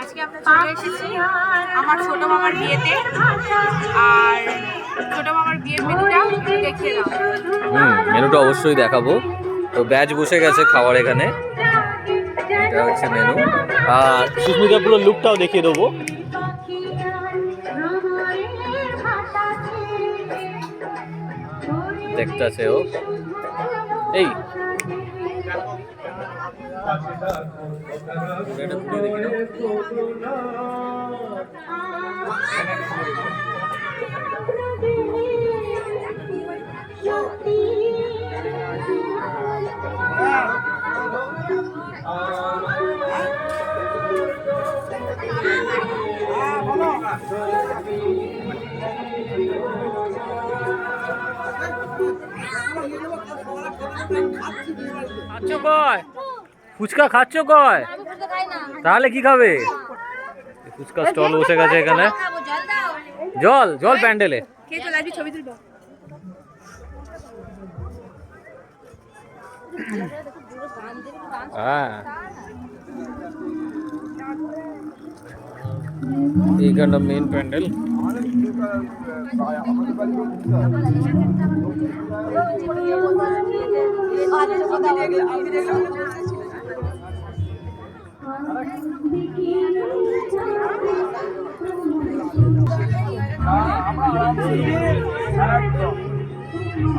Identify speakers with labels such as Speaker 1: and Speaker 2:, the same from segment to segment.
Speaker 1: আজকে আমরা চলে এসেছি আমার ছোট মামার বিয়েতে, আর ছোট মামার বিয়ের মেনুটা দেখিয়ে দাও।
Speaker 2: মেনুটা অবশ্যই দেখাবো। তো ব্যাচ বসে গেছে খাওয়ার এখানে, এটা হচ্ছে মেনু। আর সুস্মিতা পুরো লুকটাও দেখিয়ে দেবো। দেখতে আছে ও, এই খাচ্ছ কয়? ফুচকা খাচ্ছ কয়? তাহলে কি খাবে? ফুচকা স্টল বসে গেছে এখানে। জল জল প্যান্ডেলে।
Speaker 1: ছবি তুলবো।
Speaker 2: হ্যাঁ, এইখানটা মেন প্যান্ডেল।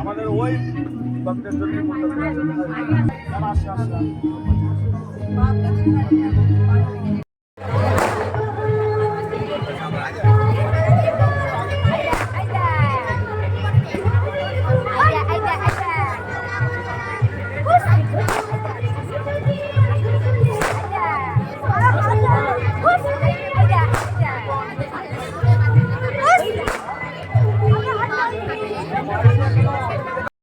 Speaker 3: আমাদের ওই বাচ্চাদের জন্য